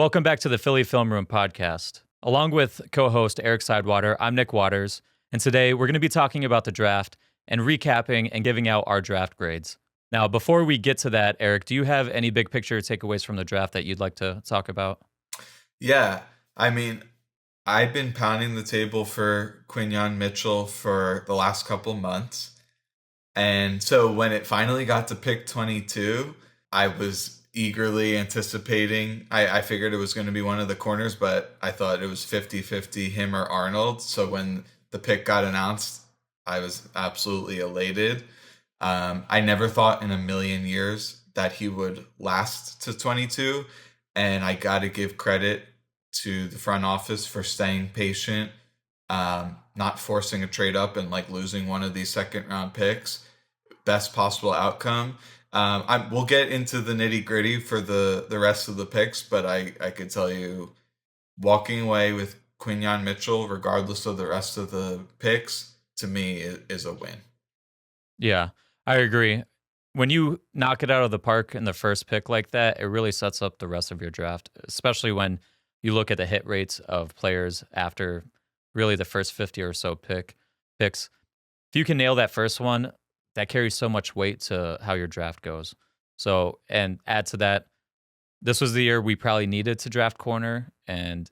Welcome back to the Philly Film Room podcast. Along with co-host Eric Sidewater, I'm Nick Waters, and today we're going to be talking about the draft and recapping and giving out our draft grades. Now, before we get to that, Eric, do you have any big picture takeaways from the draft that you'd like to talk about? Yeah, I mean, I've been pounding the table for Quinyon Mitchell for the last couple months. And so when it finally got to pick 22, I was eagerly anticipating. I figured it was going to be one of the corners, but I thought it was 50-50 him or Arnold. So when the pick got announced, I was absolutely elated. I never thought in a million years that he would last to 22. And I got to give credit to the front office for staying patient, not forcing a trade up and like losing one of these second round picks. Best possible outcome. We'll get into the nitty gritty for the rest of the picks, but I could tell you walking away with Quinyon Mitchell, regardless of the rest of the picks, to me is a win. Yeah, I agree. When you knock it out of the park in the first pick like that, it really sets up the rest of your draft, especially when you look at the hit rates of players after really the first 50 or so picks. If you can nail that first one, that carries so much weight to how your draft goes. So, and add to that, this was the year we probably needed to draft corner, and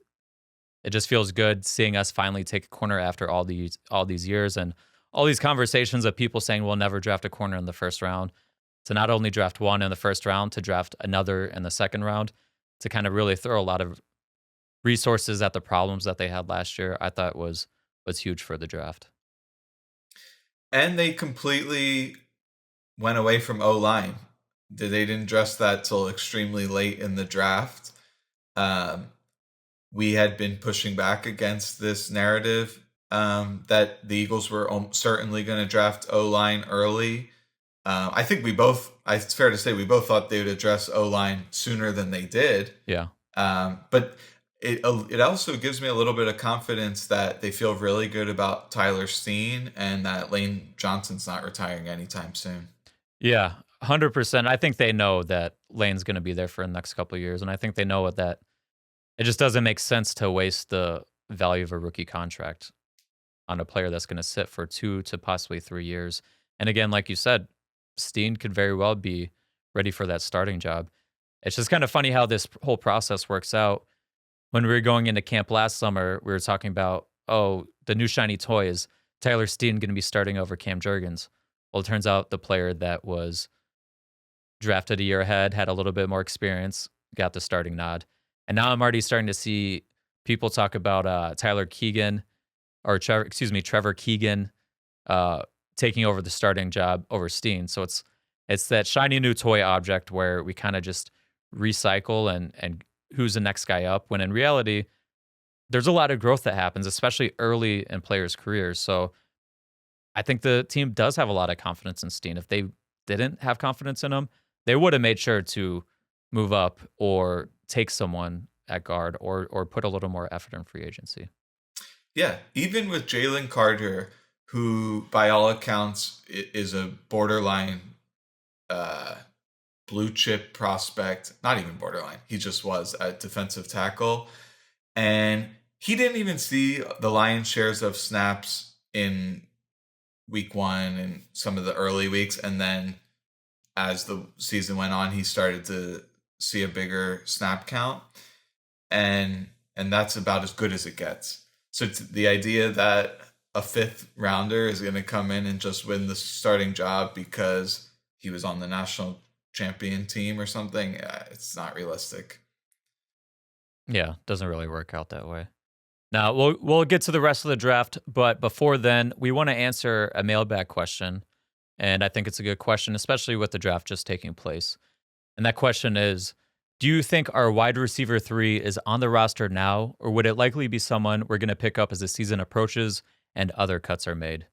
it just feels good seeing us finally take a corner after all these years and all these conversations of people saying we'll never draft a corner in the first round. To not only draft one in the first round, to draft another in the second round, to kind of really throw a lot of resources at the problems that they had last year, I thought was huge for the draft. And they completely went away from O-line. They didn't address that till extremely late in the draft. We had been pushing back against this narrative that the Eagles were certainly going to draft O-line early. I think it's fair to say we both thought they would address O-line sooner than they did. Yeah. But it also gives me a little bit of confidence that they feel really good about Tyler Steen and that Lane Johnson's not retiring anytime soon. Yeah, 100%. I think they know that Lane's going to be there for the next couple of years, and I think they know that it just doesn't make sense to waste the value of a rookie contract on a player that's going to sit for 2 to possibly 3 years. And again, like you said, Steen could very well be ready for that starting job. It's just kind of funny how this whole process works out. When we were going into camp last summer, we were talking about, the new shiny toy is Tyler Steen going to be starting over Cam Jurgens. Well, it turns out the player that was drafted a year ahead, had a little bit more experience, got the starting nod. And now I'm already starting to see people talk about Trevor Keegan, taking over the starting job over Steen. So it's that shiny new toy object where we kind of just recycle and who's the next guy up, when in reality, there's a lot of growth that happens, especially early in players' careers. So I think the team does have a lot of confidence in Steen. If they didn't have confidence in him, they would have made sure to move up or take someone at guard or put a little more effort in free agency. Yeah, even with Jalen Carter, who by all accounts is a borderline blue chip prospect, not even borderline, he just was at defensive tackle. And he didn't even see the lion's shares of snaps in week 1 and some of the early weeks. And then as the season went on, he started to see a bigger snap count. And that's about as good as it gets. So the idea that a 5th rounder is going to come in and just win the starting job because he was on the national champion team or something, it's not realistic. Yeah, doesn't really work out that way. Now, we'll get to the rest of the draft, but before then, we want to answer a mailbag question, and I think it's a good question, especially with the draft just taking place. And that question is, do you think our wide receiver 3 is on the roster now, or would it likely be someone we're going to pick up as the season approaches and other cuts are made?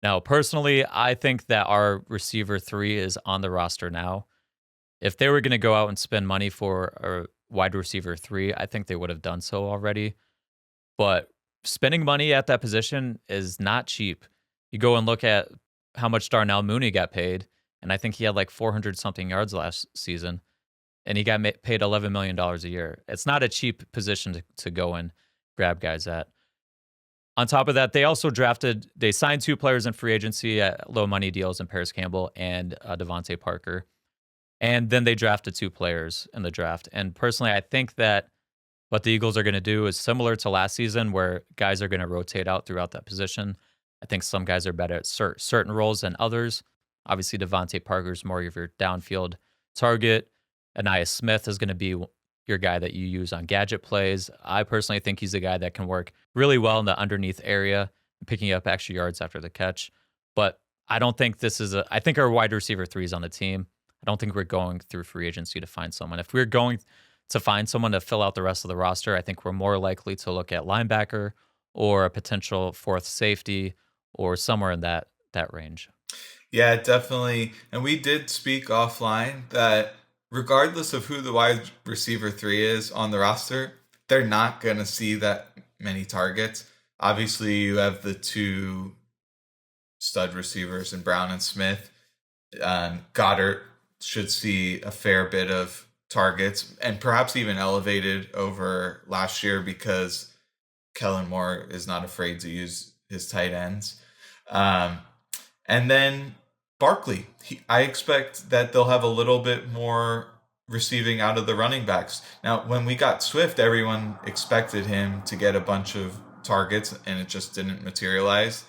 Now, personally, I think that our receiver 3 is on the roster now. If they were going to go out and spend money for a wide receiver 3, I think they would have done so already. But spending money at that position is not cheap. You go and look at how much Darnell Mooney got paid, and I think he had like 400 something yards last season. and he got paid $11 million a year. It's not a cheap position to go and grab guys at. On top of that, they signed 2 players in free agency at low money deals in Paris Campbell and Devontae Parker. And then they drafted 2 players in the draft. And personally, I think that what the Eagles are going to do is similar to last season, where guys are going to rotate out throughout that position. I think some guys are better at certain roles than others. Obviously, Devontae Parker's more of your downfield target. Anais Smith is going to be your guy that you use on gadget plays. I personally think he's a guy that can work really well in the underneath area, picking up extra yards after the catch. But I don't think I think our wide receiver 3 is on the team. I don't think we're going through free agency to find someone. If we're going to find someone to fill out the rest of the roster, I think we're more likely to look at linebacker or a potential 4th safety or somewhere in that range. Yeah, definitely. And we did speak offline that regardless of who the wide receiver 3 is on the roster, they're not going to see that many targets. Obviously, you have the 2 stud receivers in Brown and Smith. Goddard should see a fair bit of targets and perhaps even elevated over last year because Kellen Moore is not afraid to use his tight ends. And then Barkley, I expect that they'll have a little bit more receiving out of the running backs. Now, when we got Swift, everyone expected him to get a bunch of targets, and it just didn't materialize.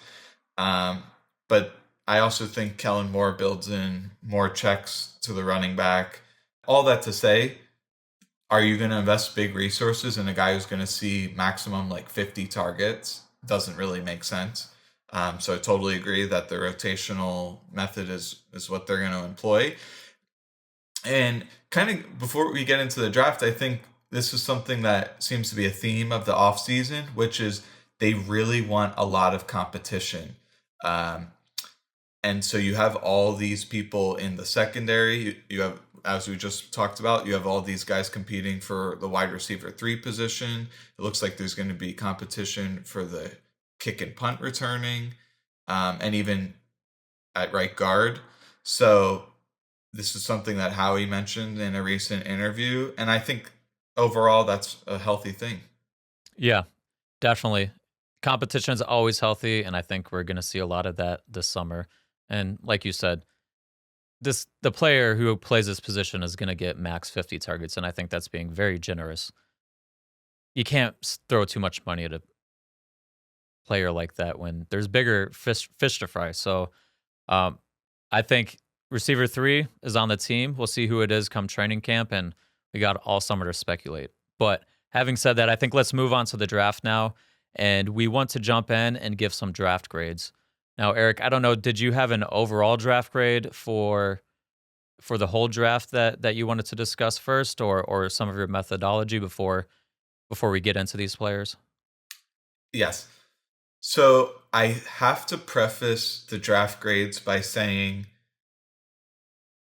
But I also think Kellen Moore builds in more checks to the running back. All that to say, are you going to invest big resources in a guy who's going to see maximum like 50 targets? Doesn't really make sense. So I totally agree that the rotational method is what they're going to employ. And kind of before we get into the draft, I think this is something that seems to be a theme of the offseason, which is they really want a lot of competition. And so you have all these people in the secondary. You have, as we just talked about, you have all these guys competing for the wide receiver 3 position. It looks like there's going to be competition for the kick and punt returning, and even at right guard. So this is something that Howie mentioned in a recent interview, and I think overall that's a healthy thing. Yeah, definitely. Competition is always healthy, and I think we're going to see a lot of that this summer. And like you said, the player who plays this position is going to get max 50 targets, and I think that's being very generous. You can't throw too much money at a player like that when there's bigger fish to fry. So I think receiver 3 is on the team. We'll see who it is come training camp, and we got all summer to speculate. But having said that, I think let's move on to the draft now, and we want to jump in and give some draft grades. Now, Eric, I don't know, did you have an overall draft grade for the whole draft that you wanted to discuss first, or some of your methodology before we get into these players? Yes. So I have to preface the draft grades by saying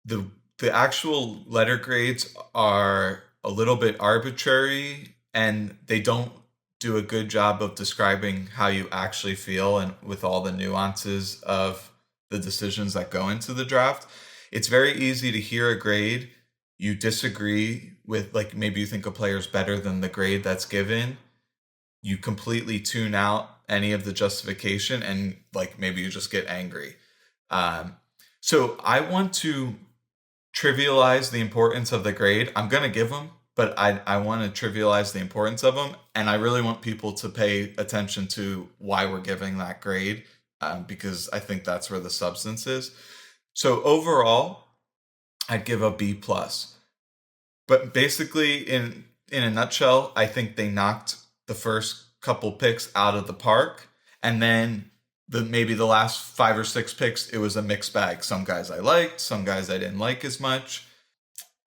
the actual letter grades are a little bit arbitrary, and they don't do a good job of describing how you actually feel and with all the nuances of the decisions that go into the draft. It's very easy to hear a grade you disagree with, like maybe you think a player's better than the grade that's given. You completely tune out any of the justification, and like maybe you just get angry. So I want to trivialize the importance of the grade. I'm going to give them, but I want to trivialize the importance of them. And I really want people to pay attention to why we're giving that grade, because I think that's where the substance is. So overall, I'd give a B+. But basically, in a nutshell, I think they knocked the first couple picks out of the park. And then maybe the last 5 or 6 picks, it was a mixed bag. Some guys I liked, some guys I didn't like as much.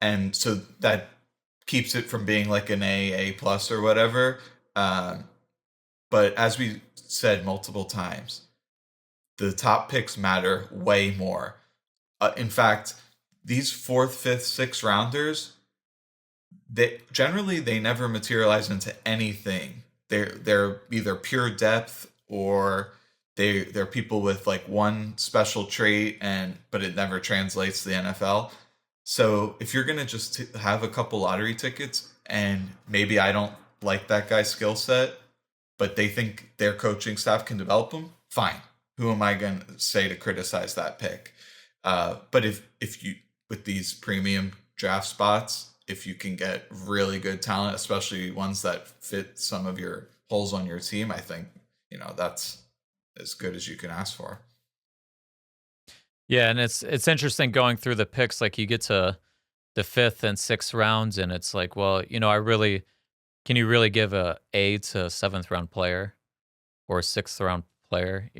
And so that keeps it from being like an A+ or whatever. But as we said multiple times, the top picks matter way more. In fact, these 4th, 5th, 6th rounders, they never materialize into anything. They're either pure depth, or they're people with like one special trait, but it never translates to the NFL. So if you're gonna just have a couple lottery tickets, and maybe I don't like that guy's skill set, but they think their coaching staff can develop him, fine. Who am I going to say to criticize that pick? But if you, with these premium draft spots, if you can get really good talent, especially ones that fit some of your holes on your team, I think that's as good as you can ask for. Yeah, and it's interesting going through the picks. Like you get to the fifth and sixth rounds, and it's like, well, I really can you really give a to seventh round player or a sixth round player?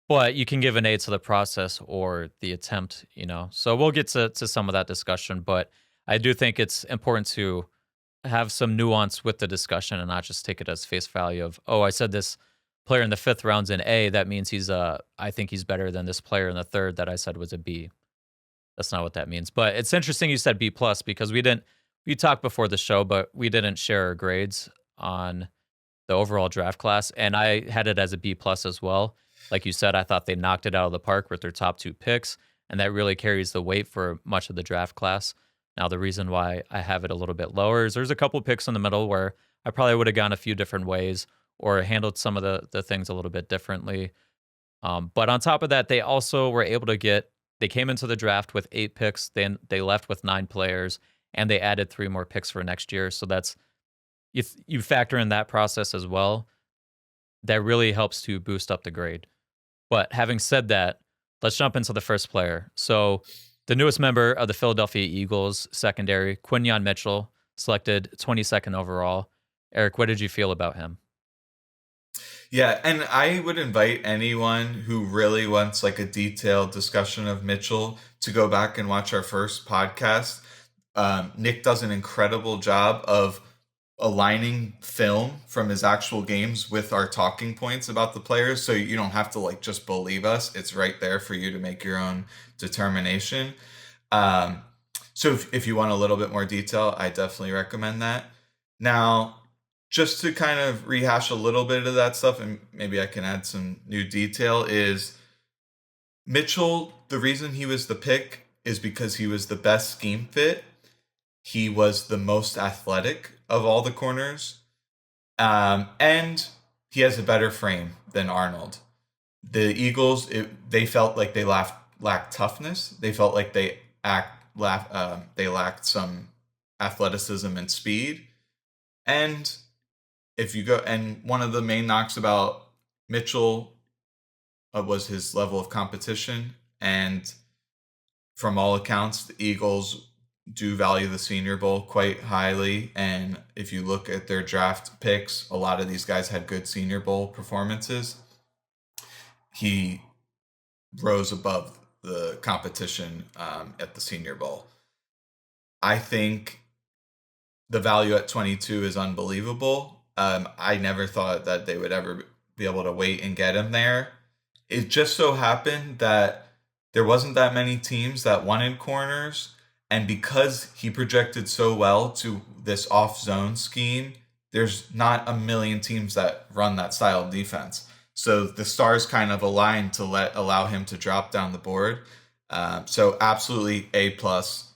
But you can give an A to the process or the attempt. So we'll get to some of that discussion, but I do think it's important to have some nuance with the discussion and not just take it as face value of, oh, I said this player in the fifth round's an A. That means I think he's better than this player in the third that I said was a B. That's not what that means. But it's interesting you said B plus because we talked before the show, but we didn't share our grades on the overall draft class. And I had it as a B plus as well. Like you said, I thought they knocked it out of the park with their top two picks, and that really carries the weight for much of the draft class. Now, the reason why I have it a little bit lower is there's a couple picks in the middle where I probably would have gone a few different ways or handled some of the things a little bit differently. But on top of that, they also were able to they came into the draft with 8 picks, then they left with 9 players, and they added 3 more picks for next year. So that's, you factor in that process as well. That really helps to boost up the grade. But having said that, let's jump into the first player. So the newest member of the Philadelphia Eagles secondary, Quinyon Mitchell, selected 22nd overall. Eric, what did you feel about him? Yeah, and I would invite anyone who really wants like a detailed discussion of Mitchell to go back and watch our first podcast. Nick does an incredible job of aligning film from his actual games with our talking points about the players, so you don't have to like just believe us. It's right there for you to make your own determination. Um, so if you want a little bit more detail, I definitely recommend that. Now, just to kind of rehash a little bit of that stuff, and maybe I can add some new detail, is Mitchell, the reason he was the pick is because he was the best scheme fit. He was the most athletic of all the corners. And he has a better frame than Arnold. The Eagles, they felt like they lacked toughness. They felt like they lacked some athleticism and speed. And if you go, and one of the main knocks about Mitchell was his level of competition. And from all accounts, the Eagles do value the Senior Bowl quite highly. And if you look at their draft picks, a lot of these guys had good Senior Bowl performances. He rose above the competition at the Senior Bowl. I think the value at 22 is unbelievable. I never thought that they would ever be able to wait and get him there. It just so happened that there wasn't that many teams that wanted corners. And because he projected so well to this off zone scheme, there's not a million teams that run that style of defense. So the stars kind of aligned to allow him to drop down the board. So absolutely A plus.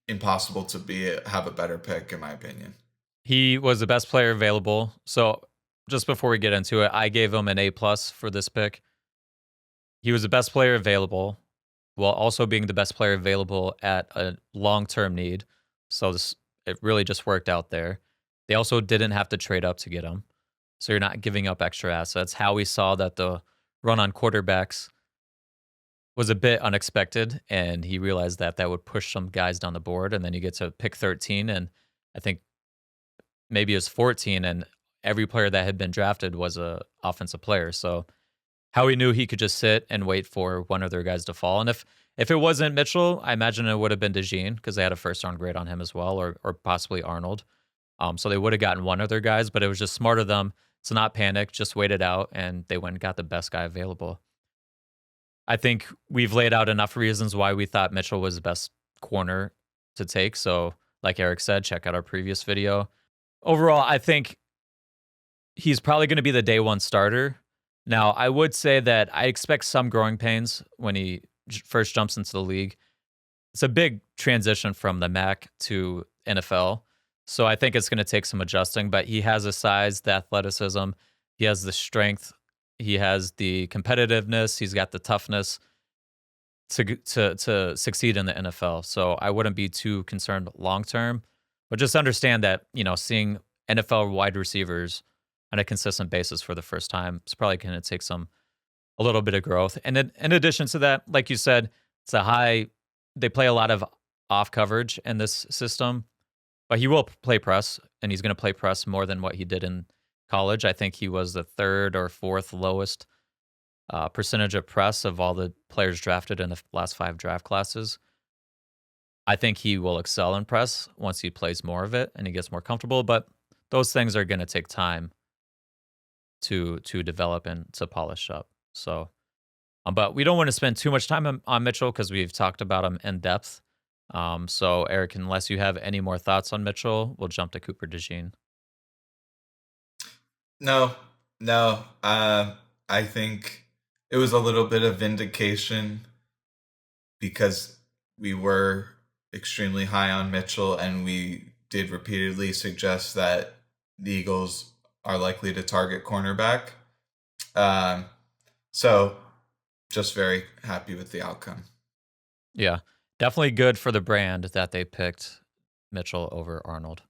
Impossible to have a better pick, in my opinion. He was the best player available. So just before we get into it, I gave him an A plus for this pick. He was the best player available while also being the best player available at a long-term need. So it really just worked out there. They also didn't have to trade up to get him. So you're not giving up extra assets. How we saw that the run on quarterbacks was a bit unexpected, and he realized that that would push some guys down the board. And then you get to pick 13, and I think maybe it was 14, and every player that had been drafted was a offensive player. So Howie knew he could just sit and wait for one of their guys to fall. And if it wasn't Mitchell, I imagine it would have been DeJean because they had a first round grade on him as well, or possibly Arnold. So they would have gotten one of their guys, but it was just smart of them to not panic, just wait it out, and they went and got the best guy available. I think we've laid out enough reasons why we thought Mitchell was the best corner to take. So, like Eric said, check out our previous video. Overall, I think he's probably going to be the day one starter. Now, I would say that I expect some growing pains when he first jumps into the league. it's a big transition from the MAC to NFL. So I think it's going to take some adjusting, but he has the size, the athleticism, he has the strength, he has the competitiveness, he's got the toughness to succeed in the NFL. So I wouldn't be too concerned long term, but just understand that, seeing NFL wide receivers on a consistent basis for the first time, it's probably going to take a little bit of growth. And then in addition to that, like you said, it's a high, they play a lot of off coverage in this system, but he will play press, and he's going to play press more than what he did in college. I think he was the third or fourth lowest percentage of press of all the players drafted in the last 5 draft classes. I think he will excel in press once he plays more of it and he gets more comfortable, but those things are going to take time to develop and to polish up. So, but we don't want to spend too much time on Mitchell because we've talked about him in depth. So, Eric, unless you have any more thoughts on Mitchell, we'll jump to Cooper DeJean. No, no. I think it was a little bit of vindication because we were extremely high on Mitchell, and we did repeatedly suggest that the Eagles are likely to target cornerback. So just very happy with the outcome. Yeah, definitely good for the brand that they picked Mitchell over Arnold.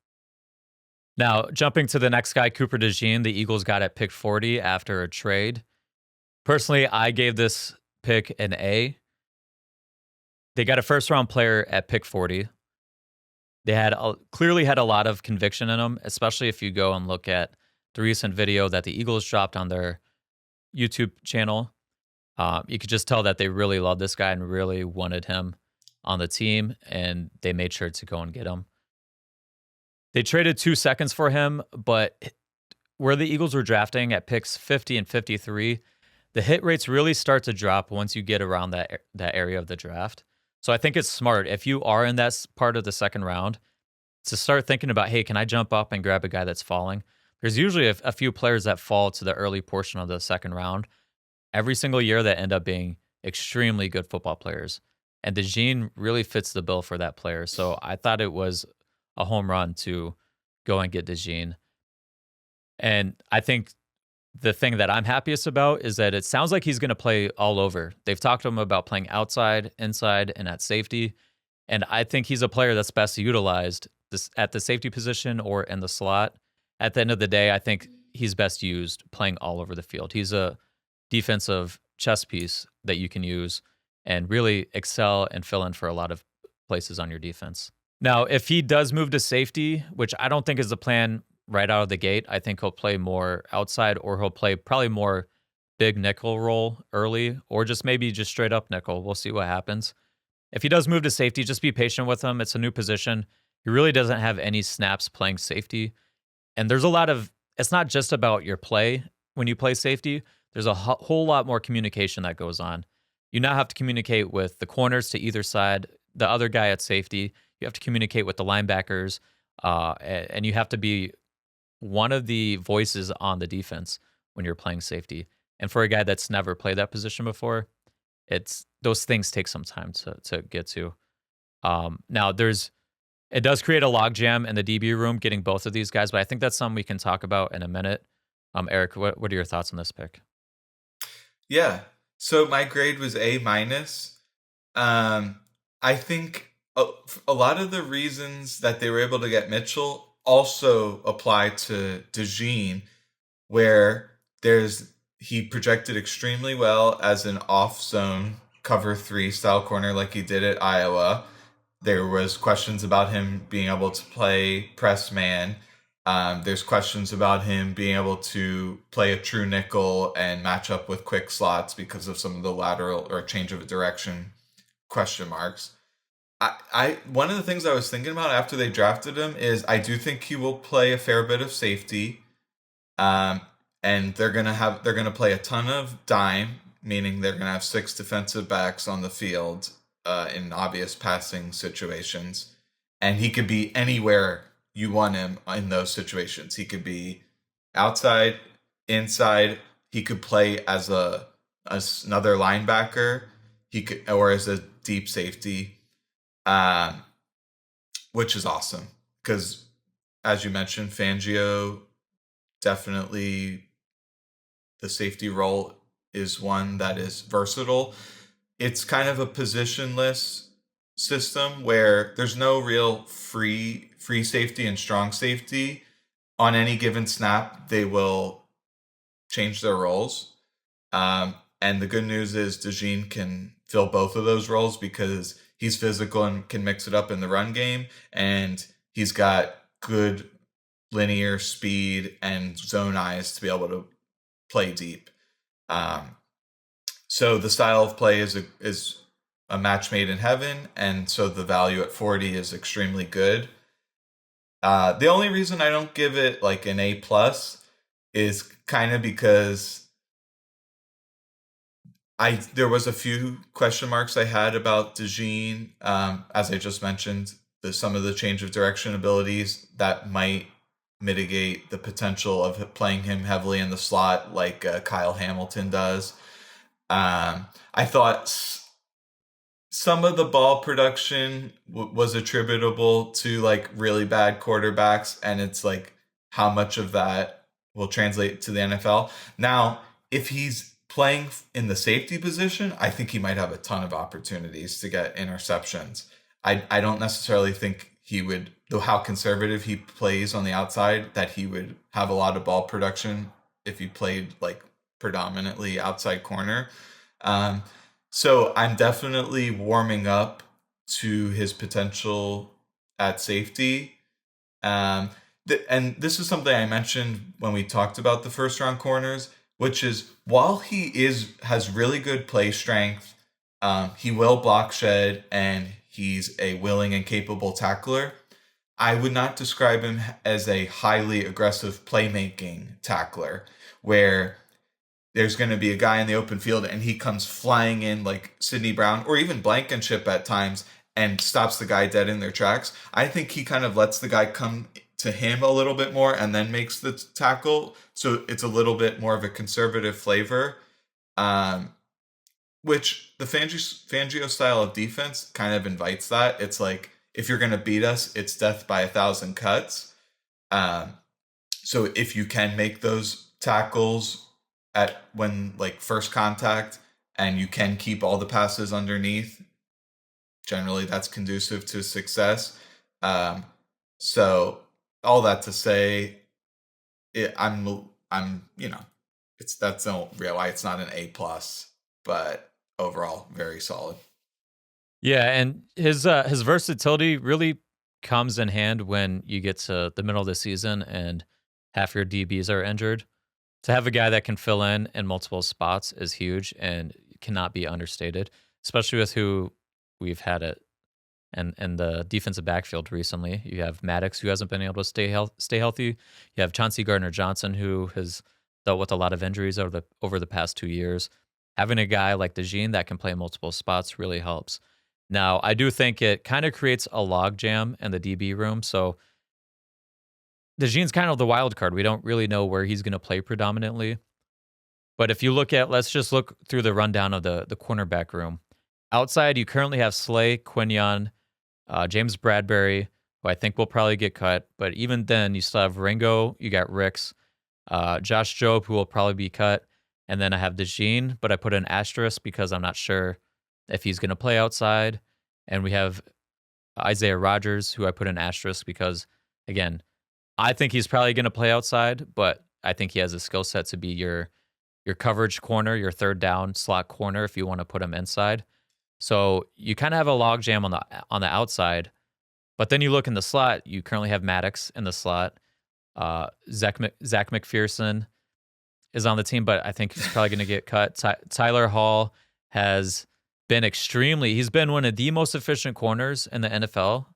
Now, jumping to the next guy, Cooper DeJean, the Eagles got at pick 40 after a trade. Personally, I gave this pick an A. They got a first-round player at pick 40. They clearly had a lot of conviction in them, especially if you go and look at the recent video that the Eagles dropped on their YouTube channel. You could just tell that they really loved this guy and really wanted him on the team, and they made sure to go and get him. They traded 2 seconds for him, but where the Eagles were drafting at picks 50 and 53, the hit rates really start to drop once you get around that area of the draft. So I think it's smart if you are in that part of the second round to start thinking about, hey, can I jump up and grab a guy that's falling? There's usually a few players that fall to the early portion of the second round every single year that end up being extremely good football players. And DeJean really fits the bill for that player. So I thought it was a home run to go and get DeJean. And I think the thing that I'm happiest about is that it sounds like he's going to play all over. They've talked to him about playing outside, inside, and at safety. And I think he's a player that's best utilized at the safety position or in the slot. At the end of the day, I think he's best used playing all over the field. He's a defensive chess piece that you can use and really excel and fill in for a lot of places on your defense. Now, if he does move to safety, which I don't think is the plan right out of the gate, I think he'll play more outside, or he'll play probably more big nickel role early, or just maybe just straight up nickel. We'll see what happens. If he does move to safety, just be patient with him. It's a new position. He really doesn't have any snaps playing safety. And there's it's not just about your play when you play safety. There's a whole lot more communication that goes on. You now have to communicate with the corners to either side, the other guy at safety. You have to communicate with the linebackers, and you have to be one of the voices on the defense when you're playing safety. And for a guy that's never played that position before, those things take some time to get to. Now, it does create a logjam in the DB room getting both of these guys, but I think that's something we can talk about in a minute. Eric, what are your thoughts on this pick? Yeah. So my grade was A minus. I think a lot of the reasons that they were able to get Mitchell also apply to DeJean, where he projected extremely well as an off-zone cover 3 style corner like he did at Iowa. There was questions about him being able to play press man. There's questions about him being able to play a true nickel and match up with quick slots because of some of the lateral or change of direction question marks. One of the things I was thinking about after they drafted him is I do think he will play a fair bit of safety, and they're gonna play a ton of dime, meaning they're gonna have 6 defensive backs on the field in obvious passing situations, and he could be anywhere you want him in those situations. He could be outside, inside. He could play as another linebacker. He could, or as a deep safety. um, which is awesome because, as you mentioned, Fangio definitely the safety role is one that is versatile. It's kind of a positionless system where there's no real free safety and strong safety. On any given snap, they will change their roles. And the good news is DeJean can fill both of those roles because he's physical and can mix it up in the run game, and he's got good linear speed and zone eyes to be able to play deep. So the style of play is a match made in heaven, and so the value at 40 is extremely good. The only reason I don't give it like an A plus is kind of because there was a few question marks I had about DeJean, as I just mentioned, some of the change of direction abilities that might mitigate the potential of playing him heavily in the slot like Kyle Hamilton does. I thought some of the ball production was attributable to like really bad quarterbacks, and it's like how much of that will translate to the NFL. Now, if he's playing in the safety position, I think he might have a ton of opportunities to get interceptions. I don't necessarily think he would, though how conservative he plays on the outside, that he would have a lot of ball production if he played like predominantly outside corner. So I'm definitely warming up to his potential at safety. And this is something I mentioned when we talked about the first round corners, which is while he has really good play strength, he will block shed, and he's a willing and capable tackler. I would not describe him as a highly aggressive playmaking tackler where there's going to be a guy in the open field and he comes flying in like Sidney Brown or even Blankenship at times and stops the guy dead in their tracks. I think he kind of lets the guy come to him a little bit more and then makes the tackle. So it's a little bit more of a conservative flavor, which the Fangio style of defense kind of invites that. It's like, if you're going to beat us, it's death by 1,000 cuts. So if you can make those tackles at when like first contact and you can keep all the passes underneath, generally that's conducive to success. So all that to say, I'm that's no real why it's not an A plus, but overall very solid. Yeah, and his versatility really comes in hand when you get to the middle of the season and half your DBs are injured. To have a guy that can fill in multiple spots is huge and cannot be understated, especially with who we've had it and the defensive backfield recently. You have Maddox, who hasn't been able to stay healthy. You have Chauncey Gardner-Johnson, who has dealt with a lot of injuries over the past 2 years. Having a guy like DeJean that can play multiple spots really helps. Now, I do think it kind of creates a logjam in the DB room. So DeJean's kind of the wild card. We don't really know where he's going to play predominantly. But if you let's just look through the rundown of the cornerback room. Outside, you currently have Slay, Quinyon, James Bradbury, who I think will probably get cut. But even then, you still have Ringo, you got Ricks, Josh Jobe, who will probably be cut. And then I have DeJean, but I put an asterisk because I'm not sure if he's going to play outside. And we have Isaiah Rodgers, who I put an asterisk because, again, I think he's probably going to play outside, but I think he has a skill set to be your coverage corner, your third down slot corner if you want to put him inside. So you kind of have a logjam on the outside, but then you look in the slot. You currently have Maddox in the slot. Zach McPherson is on the team, but I think he's probably going to get cut. Tyler Hall has been he's been one of the most efficient corners in the NFL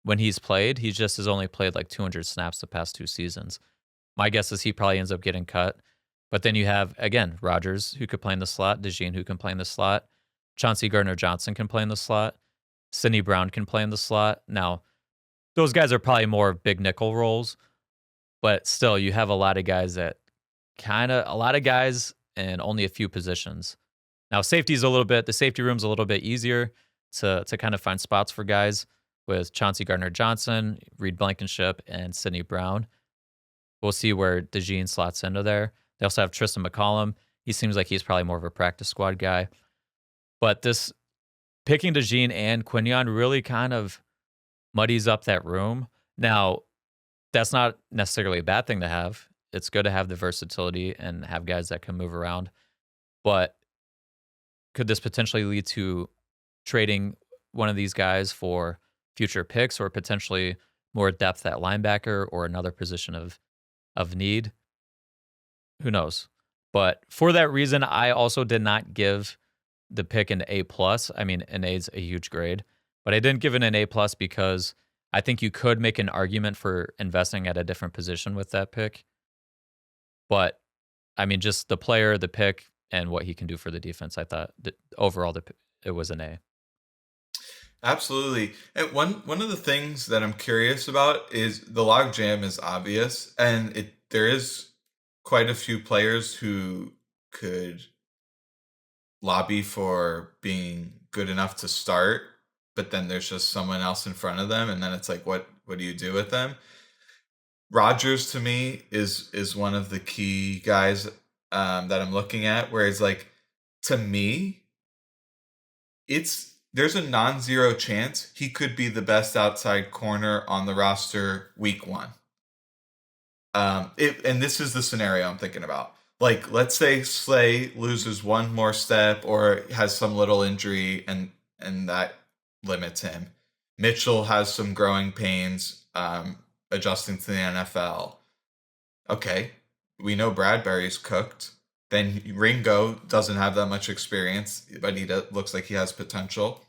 when he's played. He just has only played like 200 snaps the past 2 seasons. My guess is he probably ends up getting cut. But then you have, again, Rodgers, who could play in the slot, DeJean, who can play in the slot, Chauncey Gardner-Johnson can play in the slot, Sidney Brown can play in the slot. Now, those guys are probably more big nickel roles, but still, you have a lot of guys and only a few positions. Now, the safety room's a little bit easier to kind of find spots for guys with Chauncey Gardner-Johnson, Reed Blankenship, and Sidney Brown. We'll see where DeJean slots into there. They also have Tristan McCollum. He seems like he's probably more of a practice squad guy. But this picking DeJean and Quinyon really kind of muddies up that room. Now, that's not necessarily a bad thing to have. It's good to have the versatility and have guys that can move around. But could this potentially lead to trading one of these guys for future picks or potentially more depth at linebacker or another position of need? Who knows? But for that reason, I also did not give the pick an A plus. I mean, an A is a huge grade, but I didn't give it an A plus because I think you could make an argument for investing at a different position with that pick. But I mean, just the player, the pick, and what he can do for the defense, I thought that overall it was an A. Absolutely. And one of the things that I'm curious about is the logjam is obvious, and there is quite a few players who could lobby for being good enough to start, but then there's just someone else in front of them, and then it's like, what do you do with them? Rodgers to me is one of the key guys that I'm looking at, where it's like, to me, there's a non-zero chance he could be the best outside corner on the roster week 1. And this is the scenario I'm thinking about. Like, let's say Slay loses one more step or has some little injury, and that limits him. Mitchell has some growing pains, adjusting to the NFL. Okay, we know Bradbury's cooked. Then Ringo doesn't have that much experience, but he looks like he has potential.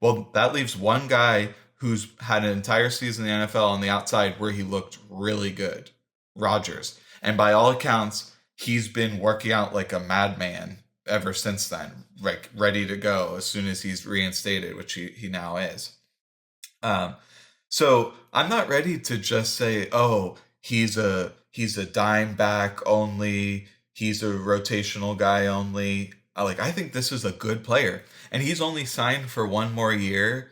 Well, that leaves one guy who's had an entire season in the NFL on the outside where he looked really good, Rodgers. And by all accounts, he's been working out like a madman ever since then, like ready to go as soon as he's reinstated, which he now is. So I'm not ready to just say, oh, he's a dime back only, he's a rotational guy only. I think this is a good player, and he's only signed for one more year,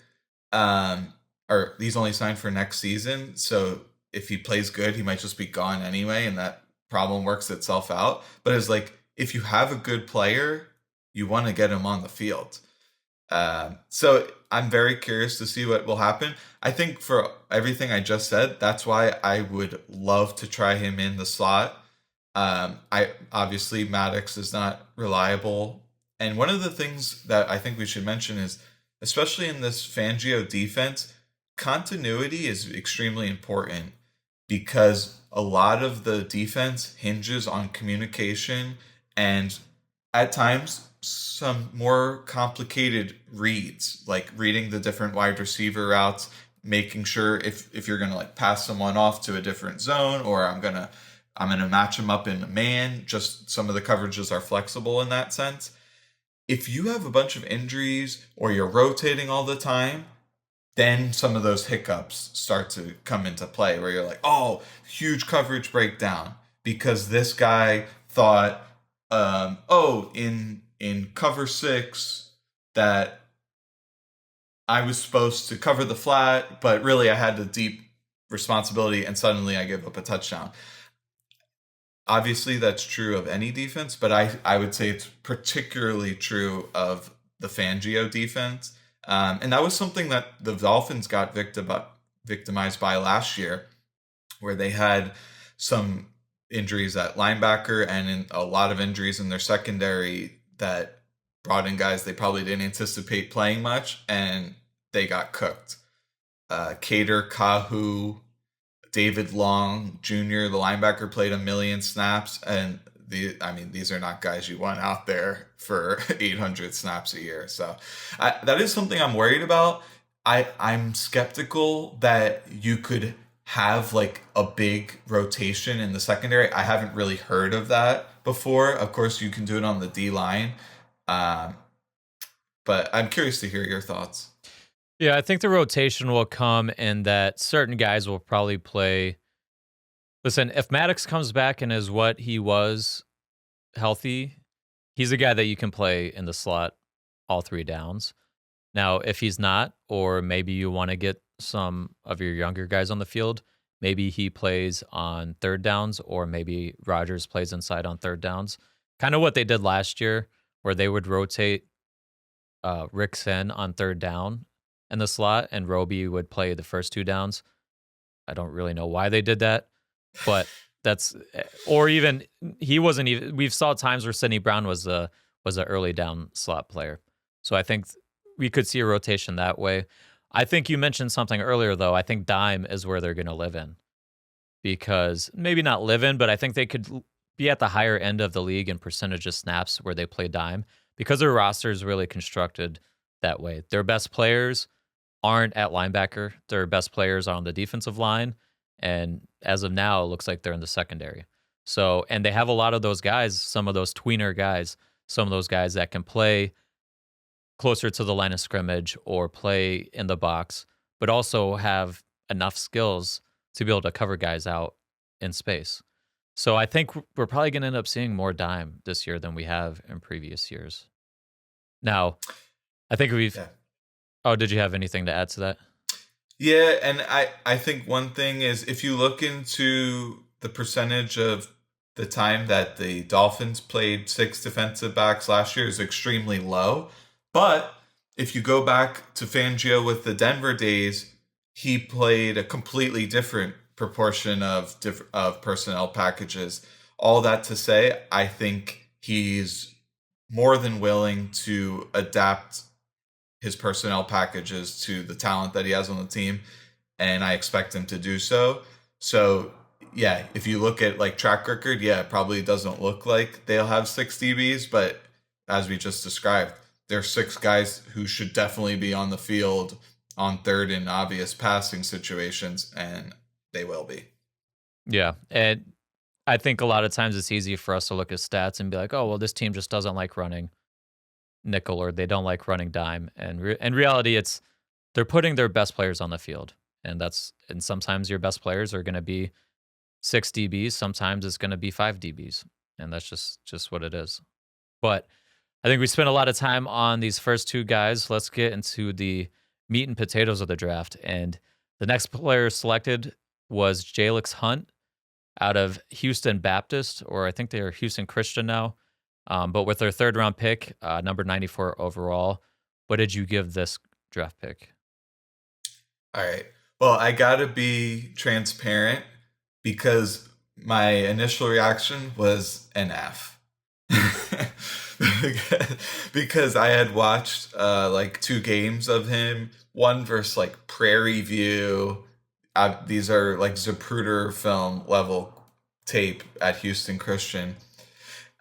or he's only signed for next season. So if he plays good, he might just be gone anyway, and that problem works itself out. But it's like, if you have a good player, you want to get him on the field. So I'm very curious to see what will happen. I think for everything I just said, that's why I would love to try him in the slot. I obviously Maddox is not reliable. And one of the things that I think we should mention is, especially in this Fangio defense, continuity is extremely important, because a lot of the defense hinges on communication and at times some more complicated reads, like reading the different wide receiver routes, making sure if you're going to like pass someone off to a different zone, or I'm going to match them up in a man. Just some of the coverages are flexible in that sense. If you have a bunch of injuries or you're rotating all the time, then some of those hiccups start to come into play, where you're like, oh, huge coverage breakdown because this guy thought, in cover 6 that I was supposed to cover the flat, but really I had the deep responsibility, and suddenly I give up a touchdown. Obviously, that's true of any defense, but I would say it's particularly true of the Fangio defense. And that was something that the Dolphins got victimized by last year, where they had some injuries at linebacker and a lot of injuries in their secondary that brought in guys they probably didn't anticipate playing much, and they got cooked. Cater, Kahu, David Long Jr., the linebacker, played 1 million snaps, and these are not guys you want out there for 800 snaps a year. So that is something I'm worried about. I'm skeptical that you could have like a big rotation in the secondary. I haven't really heard of that before. Of course, you can do it on the D line, but I'm curious to hear your thoughts. Yeah, I think the rotation will come in that certain guys will probably play. Listen, if Maddox comes back and is what he was healthy, he's a guy that you can play in the slot all 3 downs. Now, if he's not, or maybe you want to get some of your younger guys on the field, maybe he plays on third downs, or maybe Rodgers plays inside on third downs. Kind of what they did last year, where they would rotate Rick Sin on third down in the slot, and Roby would play the first two downs. I don't really know why they did that, but that's or even he wasn't even. We've saw times where Sidney Brown was a early down slot player, so I think we could see a rotation that way. I think you mentioned something earlier though. I think dime is where they're going to live in because maybe not live in, but I think they could be at the higher end of the league in percentage of snaps where they play dime because their roster is really constructed that way. Their best players aren't at linebacker. Their best players are on the defensive line. And as of now, it looks like they're in the secondary. So, and they have a lot of those guys, some of those tweener guys, some of those guys that can play closer to the line of scrimmage or play in the box, but also have enough skills to be able to cover guys out in space. So I think we're probably going to end up seeing more dime this year than we have in previous years. Now, I think we've. Yeah. Oh, did you have anything to add to that? Yeah, and I think one thing is if you look into the percentage of the time that the Dolphins played six defensive backs last year is extremely low. But if you go back to Fangio with the Denver days, he played a completely different proportion of personnel packages. All that to say, I think he's more than willing to adapt his personnel packages to the talent that he has on the team, and I expect him to do so. So, yeah, if you look at like track record, yeah, it probably doesn't look like they'll have six DBs, but as we just described, there's six guys who should definitely be on the field on third and obvious passing situations, and they will be. Yeah, and I think a lot of times it's easy for us to look at stats and be like, "Oh, well, this team just doesn't like running nickel or they don't like running dime." And in reality, it's they're putting their best players on the field, and sometimes your best players are going to be six DBs, sometimes it's going to be five DBs, and that's just what it is. But I think we spent a lot of time on these first two guys. Let's get into the meat and potatoes of the draft. And the next player selected was Jalyx Hunt out of Houston Baptist, or I think they're Houston Christian now. But with their third round pick, number 94 overall, what did you give this draft pick? All right. Well, I got to be transparent because my initial reaction was an F. Because I had watched like two games of him, one versus like Prairie View. These are like Zapruder film level tape at Houston Christian,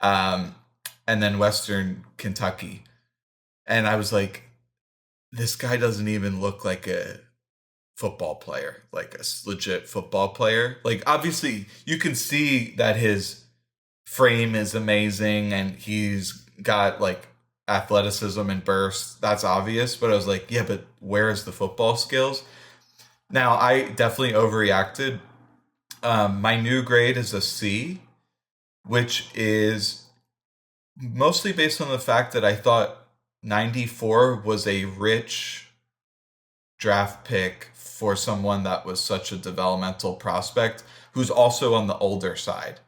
um, and then Western Kentucky. And I was like, this guy doesn't even look like a football player, like a legit football player. Like, obviously, you can see that his frame is amazing and he's got like athleticism and burst. That's obvious. But I was like, yeah, but where's the football skills? Now, I definitely overreacted. My new grade is a C, which is mostly based on the fact that I thought 94 was a rich draft pick for someone that was such a developmental prospect who's also on the older side.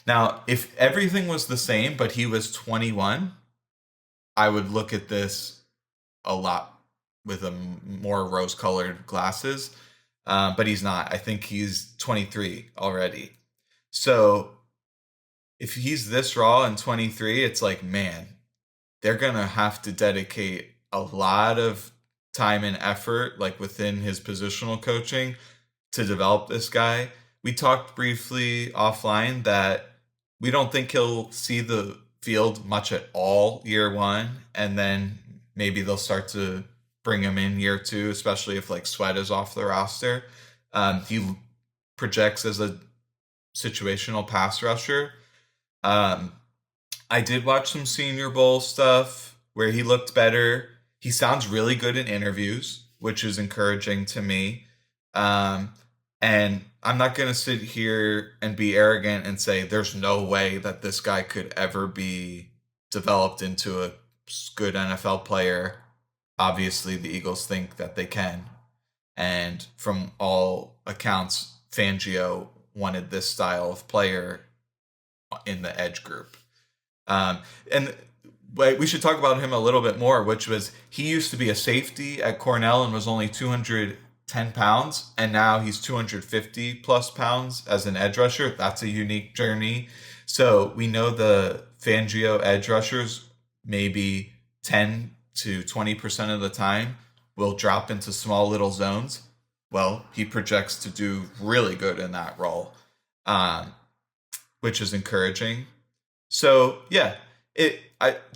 Now, if everything was the same, but he was 21, I would look at this a lot with a more rose-colored glasses. But he's not. I think he's 23 already. So if he's this raw in 23, it's like, man, they're going to have to dedicate a lot of time and effort, like within his positional coaching, to develop this guy. We talked briefly offline that we don't think he'll see the field much at all year one, and then maybe they'll start to bring him in year two, especially if like Sweat is off the roster. He projects as a situational pass rusher. I did watch some Senior Bowl stuff where he looked better. He sounds really good in interviews, which is encouraging to me. And I'm not going to sit here and be arrogant and say there's no way that this guy could ever be developed into a good NFL player obviously the Eagles think that they can. And from all accounts, Fangio wanted this style of player in the edge group. And we should talk about him a little bit more, which was he used to be a safety at Cornell and was only 210 pounds, and now he's 250 plus pounds as an edge rusher. That's a unique journey. So we know the Fangio edge rushers maybe 10 to 20% of the time will drop into small little zones. Well, he projects to do really good in that role, which is encouraging. So yeah,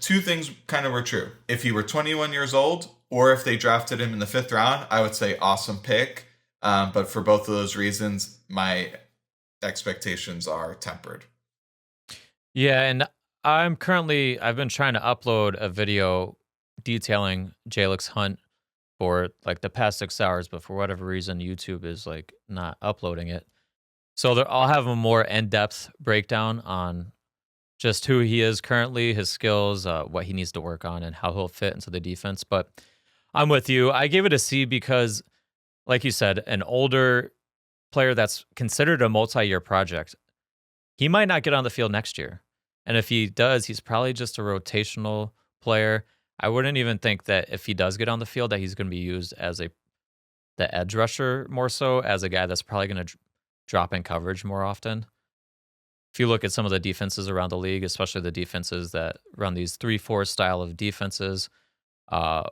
two things kind of were true. If he were 21 years old, or if they drafted him in the 5th round, I would say awesome pick. But for both of those reasons, my expectations are tempered. Yeah, and I've been trying to upload a video detailing Jalyx Hunt for like the past 6 hours, but for whatever reason, YouTube is like not uploading it. So I'll have a more in-depth breakdown on just who he is currently, his skills, what he needs to work on, and how he'll fit into the defense. But I'm with you. I gave it a C because, like you said, an older player that's considered a multi-year project, he might not get on the field next year. And if he does, he's probably just a rotational player. I wouldn't even think that if he does get on the field that he's going to be used as the edge rusher more so, as a guy that's probably going to drop in coverage more often. If you look at some of the defenses around the league, especially the defenses that run these 3-4 style of defenses, uh,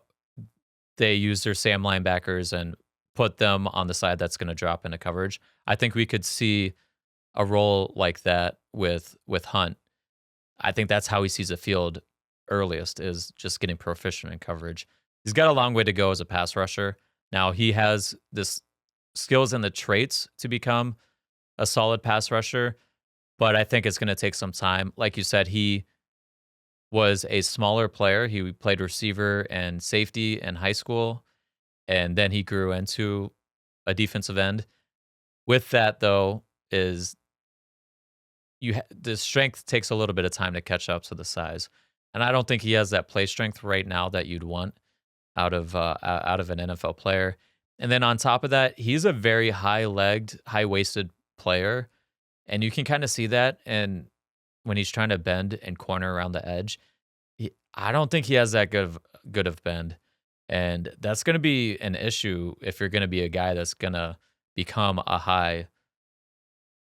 they use their Sam linebackers and put them on the side that's going to drop into coverage. I think we could see a role like that with Hunt. I think that's how he sees the field earliest, is just getting proficient in coverage. He's got a long way to go as a pass rusher. Now he has this skills and the traits to become a solid pass rusher, but I think it's going to take some time. Like you said, he was a smaller player. He played receiver and safety in high school, and then he grew into a defensive end. With that, though, is the strength takes a little bit of time to catch up to the size, and I don't think he has that play strength right now that you'd want out of an NFL player. And then on top of that, he's a very high-legged, high-waisted player, and you can kind of see that. And when he's trying to bend and corner around the edge, I don't think he has that good of bend, and that's going to be an issue if you're going to be a guy that's going to become a high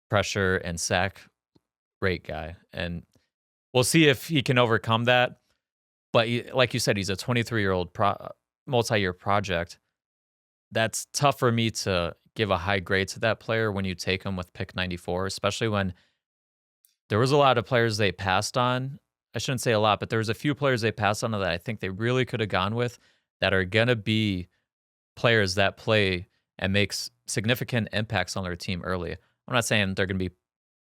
pressure and sack rate guy. And we'll see if he can overcome that. But like you said, he's a 23-year-old multi-year project. That's tough for me to give a high grade to that player when you take him with pick 94, especially when there was a lot of players they passed on. I shouldn't say a lot, but there was a few players they passed on that I think they really could have gone with that are going to be players that play and makes significant impacts on their team early. I'm not saying they're going to be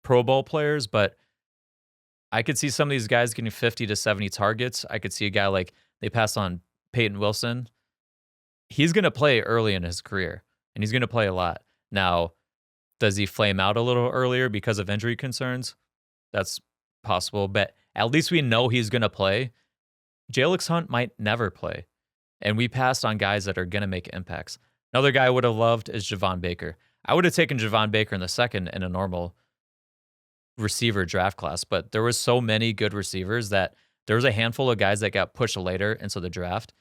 Pro Bowl players, but I could see some of these guys getting 50 to 70 targets. I could see a guy like they passed on Peyton Wilson. He's going to play early in his career, and he's going to play a lot. Now, does he flame out a little earlier because of injury concerns? That's possible, but at least we know he's going to play. Jalyx Hunt might never play, and we passed on guys that are going to make impacts. Another guy I would have loved is Javon Baker. I would have taken Javon Baker in the second in a normal receiver draft class, but there was so many good receivers that there was a handful of guys that got pushed later into the draft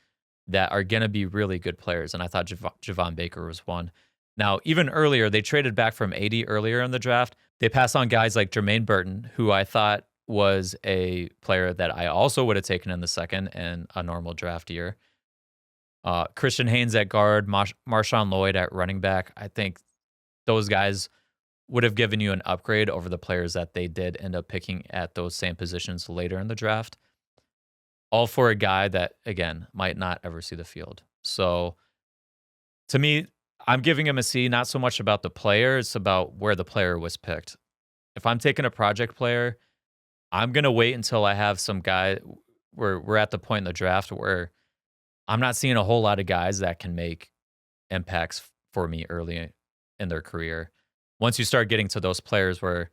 that are going to be really good players, and I thought Javon Baker was one. Now, even earlier, they traded back from 80 earlier in the draft. They passed on guys like Jermaine Burton, who I thought was a player that I also would have taken in the second in a normal draft year. Christian Haynes at guard, Marshawn Lloyd at running back. I think those guys would have given you an upgrade over the players that they did end up picking at those same positions later in the draft. All for a guy that, again, might not ever see the field. So, to me, I'm giving him a C, not so much about the player, it's about where the player was picked. If I'm taking a project player, I'm going to wait until I have some guy where we're at the point in the draft where I'm not seeing a whole lot of guys that can make impacts for me early in their career. Once you start getting to those players where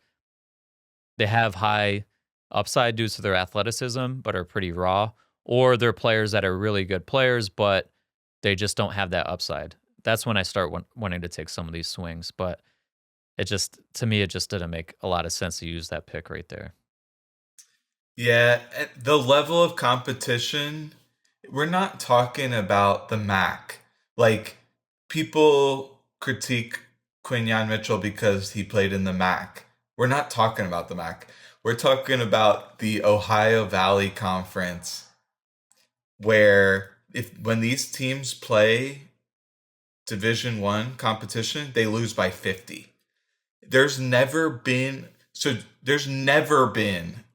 they have high upside due to their athleticism, but are pretty raw, or they're players that are really good players, but they just don't have that upside. That's when I start wanting to take some of these swings. But it just, to me, it just didn't make a lot of sense to use that pick right there. Yeah, the level of competition, we're not talking about the MAC. Like, people critique Quinyon Mitchell because he played in the MAC. We're not talking about the MAC. We're talking about the Ohio Valley Conference, where when these teams play Division 1 competition, they lose by 50. There's never been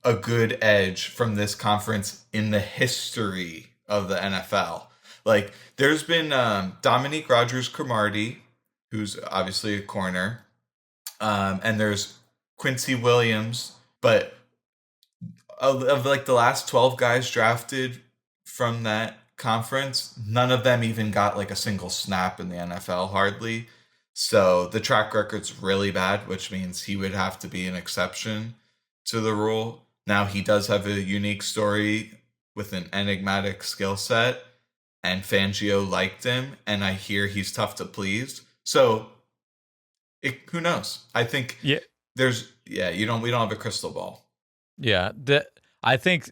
a good edge from this conference in the history of the NFL. Like, there's been Dominique Rodgers-Cromartie, who's obviously a corner, and there's Quincy Williams, but of like the last 12 guys drafted from that conference, none of them even got like a single snap in the NFL, hardly. So the track record's really bad, which means he would have to be an exception to the rule. Now, he does have a unique story with an enigmatic skill set, and Fangio liked him, and I hear he's tough to please. So who knows? I think Yeah. we don't have a crystal ball. Yeah. I think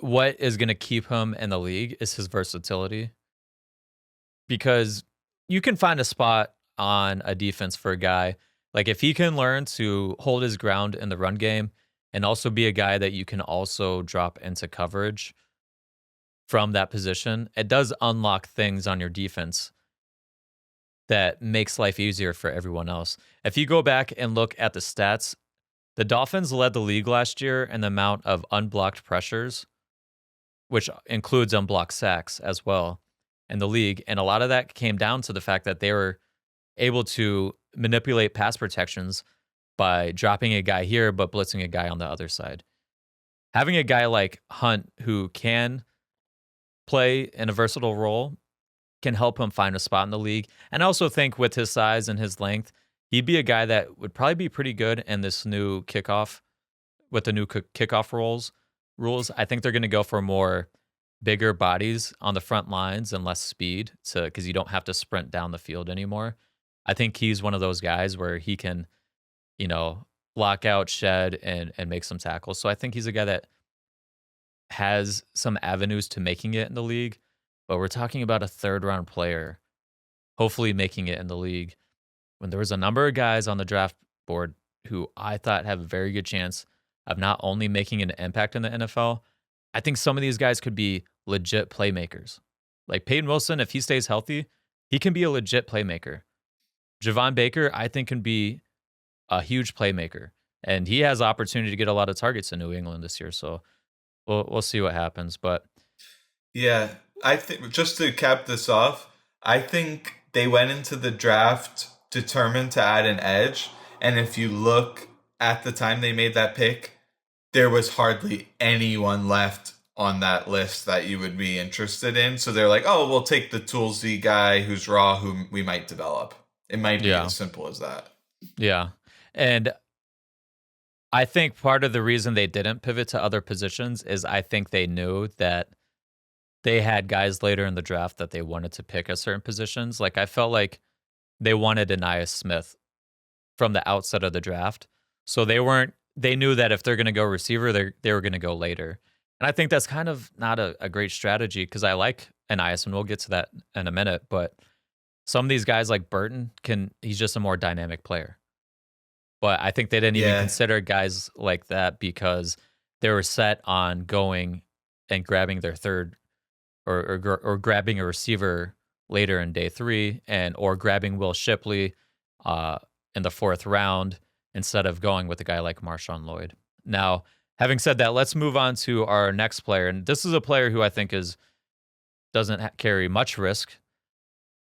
what is going to keep him in the league is his versatility, because you can find a spot on a defense for a guy. Like, if he can learn to hold his ground in the run game and also be a guy that you can also drop into coverage from that position, it does unlock things on your defense that makes life easier for everyone else. If you go back and look at the stats, the Dolphins led the league last year in the amount of unblocked pressures, which includes unblocked sacks as well in the league. And a lot of that came down to the fact that they were able to manipulate pass protections by dropping a guy here but blitzing a guy on the other side. Having a guy like Hunt who can play in a versatile role can help him find a spot in the league. And I also think with his size and his length, he'd be a guy that would probably be pretty good in this new kickoff, with the new kickoff rules. I think they're going to go for more bigger bodies on the front lines and less speed, because you don't have to sprint down the field anymore. I think he's one of those guys where he can, block out, shed, and make some tackles. So I think he's a guy that has some avenues to making it in the league. But we're talking about a third-round player, hopefully making it in the league, when there was a number of guys on the draft board who I thought have a very good chance of not only making an impact in the NFL. I think some of these guys could be legit playmakers. Like Peyton Wilson, if he stays healthy, he can be a legit playmaker. Javon Baker, I think, can be a huge playmaker. And he has opportunity to get a lot of targets in New England this year. So we'll see what happens. But yeah, I think, just to cap this off, I think they went into the draft determined to add an edge. And if you look at the time they made that pick, there was hardly anyone left on that list that you would be interested in. So they're like, oh, we'll take the toolsy guy who's raw, who we might develop. It might be as simple as that. Yeah. And I think part of the reason they didn't pivot to other positions is I think they knew that they had guys later in the draft that they wanted to pick at certain positions. Like, I felt like they wanted Anais Smith from the outset of the draft. So they knew that if they're going to go receiver, they were going to go later. And I think that's kind of not a great strategy, because I like Anais, and we'll get to that in a minute. But some of these guys like Burton, he's just a more dynamic player. But I think they didn't even consider guys like that because they were set on going and grabbing their third or grabbing a receiver later in day 3, or grabbing Will Shipley in the 4th round instead of going with a guy like Marshawn Lloyd. Now, having said that, let's move on to our next player. And this is a player who I think doesn't carry much risk.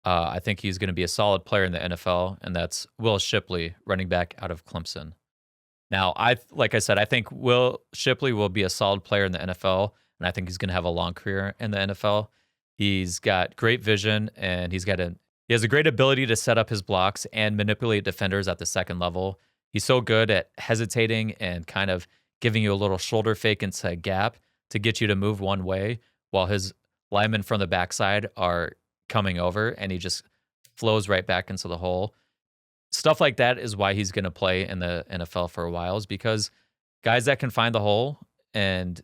I think he's going to be a solid player in the NFL, and that's Will Shipley, running back out of Clemson. Now, like I said, I think Will Shipley will be a solid player in the NFL, and I think he's going to have a long career in the NFL. He's got great vision, and he has a great ability to set up his blocks and manipulate defenders at the second level. He's so good at hesitating and kind of giving you a little shoulder fake into a gap to get you to move one way, while his linemen from the backside are coming over and he just flows right back into the hole. Stuff like that is why he's going to play in the NFL for a while, is because guys that can find the hole and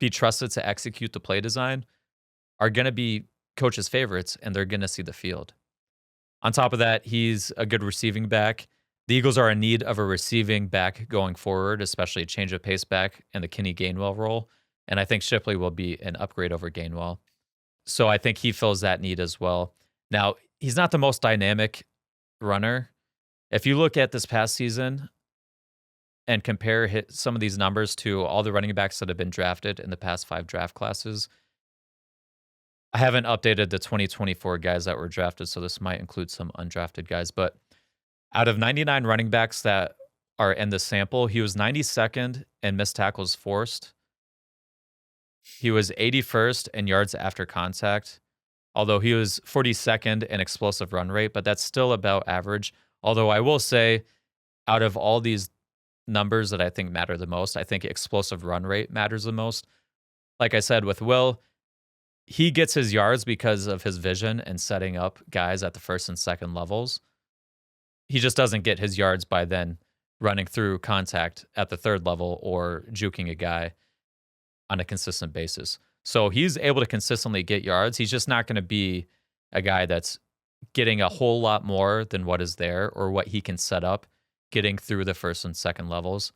be trusted to execute the play design are going to be coaches' favorites, and they're going to see the field. On top of that, he's a good receiving back. The Eagles are in need of a receiving back going forward, especially a change of pace back in the Kenny Gainwell role. And I think Shipley will be an upgrade over Gainwell. So I think he fills that need as well. Now, he's not the most dynamic runner. If you look at this past season and compare some of these numbers to all the running backs that have been drafted in the past 5 draft classes, I haven't updated the 2024 guys that were drafted, so this might include some undrafted guys. But out of 99 running backs that are in the sample, he was 92nd in missed tackles forced. He was 81st in yards after contact, although he was 42nd in explosive run rate, but that's still about average. Although I will say, out of all these numbers that I think matter the most, I think explosive run rate matters the most. Like I said, with Will, he gets his yards because of his vision and setting up guys at the first and second levels. He just doesn't get his yards by then running through contact at the third level or juking a guy on a consistent basis. So he's able to consistently get yards. He's just not going to be a guy that's getting a whole lot more than what is there or what he can set up getting through the first and second levels.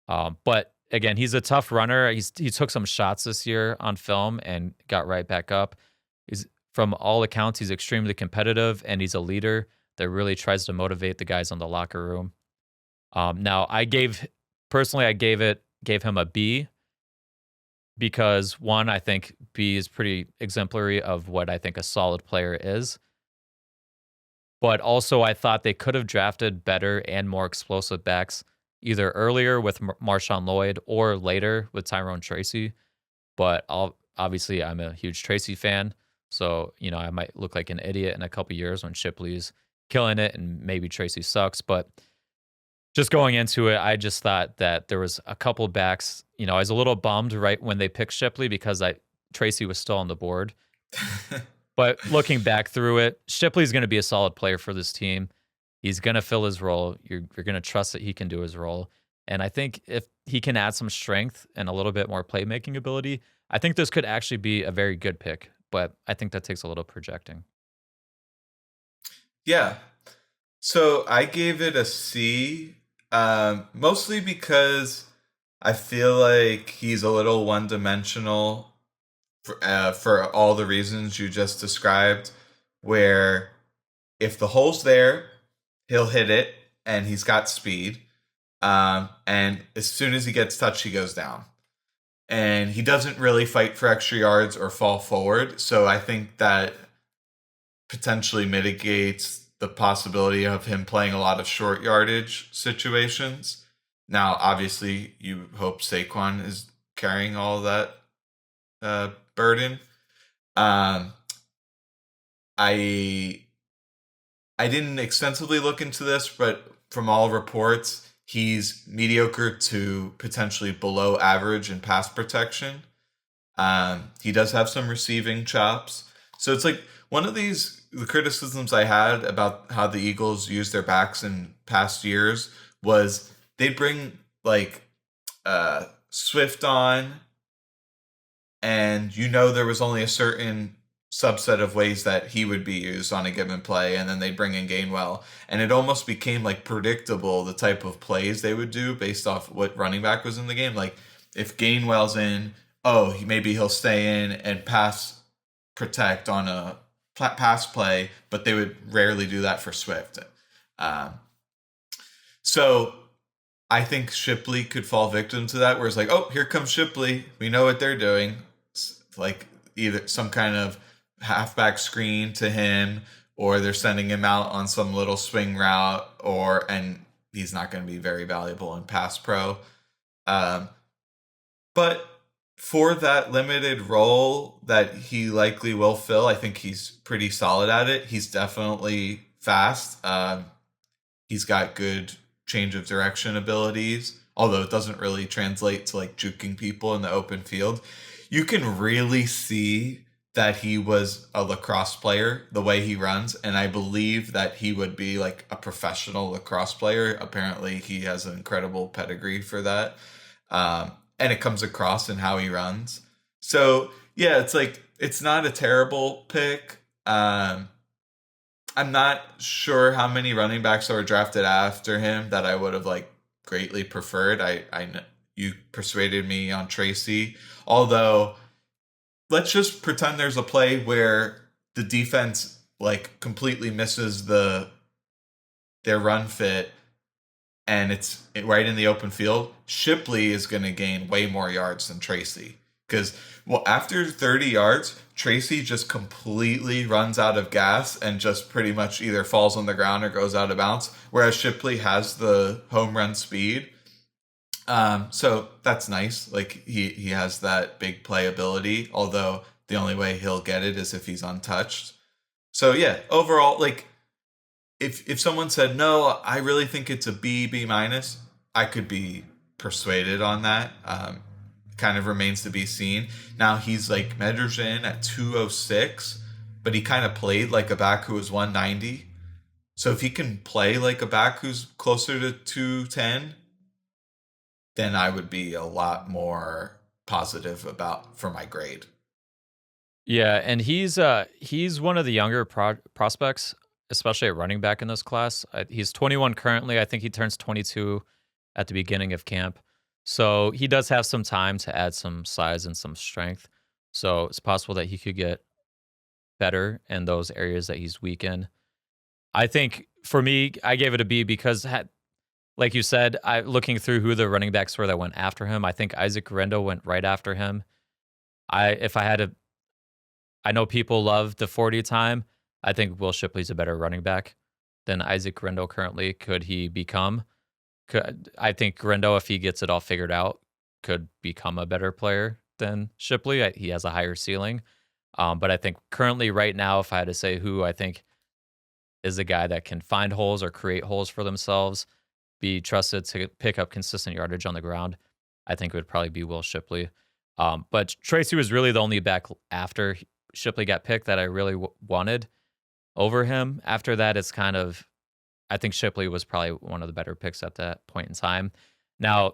But again, he's a tough runner. He took some shots this year on film and got right back up. From all accounts, he's extremely competitive and he's a leader that really tries to motivate the guys in the locker room. Now, I gave him a B because, one, I think B is pretty exemplary of what I think a solid player is. But also, I thought they could have drafted better and more explosive backs either earlier with Marshawn Lloyd or later with Tyrone Tracy. But obviously, I'm a huge Tracy fan. So, I might look like an idiot in a couple years when Shipley's killing it and maybe Tracy sucks. But just going into it, I just thought that there was a couple backs. I was a little bummed right when they picked Shipley because Tracy was still on the board. But looking back through it, Shipley's going to be a solid player for this team. He's going to fill his role. You're going to trust that he can do his role. And I think if he can add some strength and a little bit more playmaking ability, I think this could actually be a very good pick. But I think that takes a little projecting. Yeah. So I gave it a C, mostly because I feel like he's a little one-dimensional for all the reasons you just described, where if the hole's there, he'll hit it, and he's got speed. And as soon as he gets touched, he goes down. And he doesn't really fight for extra yards or fall forward, so I think that potentially mitigates the possibility of him playing a lot of short yardage situations. Now, obviously, you hope Saquon is carrying all of that burden. I didn't extensively look into this, but from all reports, he's mediocre to potentially below average in pass protection. He does have some receiving chops. So it's like one of the criticisms I had about how the Eagles use their backs in past years was they'd bring Swift on, and there was only a certain subset of ways that he would be used on a given play, and then they'd bring in Gainwell, and it almost became predictable the type of plays they would do based off what running back was in the game. Like if Gainwell's in, maybe he'll stay in and pass protect on a pass play, but they would rarely do that for Swift. So I think Shipley could fall victim to that, where it's here comes Shipley. We know what they're doing. It's either some kind of halfback screen to him, or they're sending him out on some little swing route, and he's not going to be very valuable in pass pro. But for that limited role that he likely will fill, I think he's pretty solid at it. He's definitely fast. He's got good change of direction abilities, although it doesn't really translate to juking people in the open field. you can really see that he was a lacrosse player the way he runs, and I believe that he would be like a professional lacrosse player. Apparently he has an incredible pedigree for that, and it comes across in how he runs. So yeah, it's like it's not a terrible pick. I'm not sure how many running backs that were drafted after him that I would have like greatly preferred. You persuaded me on Tracy, although let's just pretend there's a play where the defense like completely misses their run fit and it's right in the open field. Shipley is going to gain way more yards than Tracy because after 30 yards, Tracy just completely runs out of gas and just pretty much either falls on the ground or goes out of bounds, whereas Shipley has the home run speed. So that's nice. Like he has that big playability, although the only way he'll get it is if he's untouched. So yeah, overall, like if someone said no, I really think it's a B minus, I could be persuaded on that. Kind of remains to be seen. Now he's like measures in at 206, but he kind of played like a back who was 190. So if he can play like a back who's closer to 210, then I would be a lot more positive about for my grade. Yeah, and he's one of the younger prospects, especially at running back in this class. He's 21 currently. I think he turns 22 at the beginning of camp. So he does have some time to add some size and some strength. So it's possible that he could get better in those areas that he's weak in. I think for me, I gave it a B because, like you said, looking through who the running backs were that went after him, I think Isaac Rendo went right after him. I know people love the 40 time. I think Will Shipley's a better running back than Isaac Rendo currently. Could he become? I think Rendo, if he gets it all figured out, could become a better player than Shipley. He has a higher ceiling. But I think currently, right now, if I had to say who I think is a guy that can find holes or create holes for themselves, be trusted to pick up consistent yardage on the ground, I think it would probably be Will Shipley. But Tracy was really the only back after Shipley got picked that I really wanted over him. After that, it's kind of, I think Shipley was probably one of the better picks at that point in time. Now,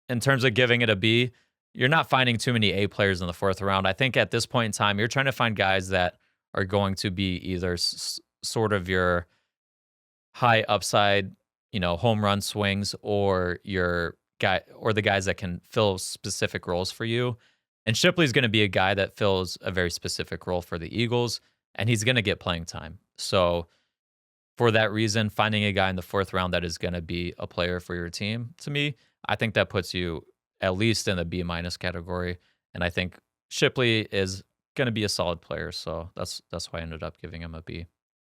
in terms of giving it a B, you're not finding too many A players in the fourth round. I think at this point in time, you're trying to find guys that are going to be either sort of your high upside, home run swings, or your guy, or the guys that can fill specific roles for you. And Shipley's going to be a guy that fills a very specific role for the Eagles, and he's going to get playing time. So for that reason, finding a guy in the fourth round that is going to be a player for your team, to me, I think that puts you at least in the B minus category. And I think Shipley is going to be a solid player. So that's why I ended up giving him a B.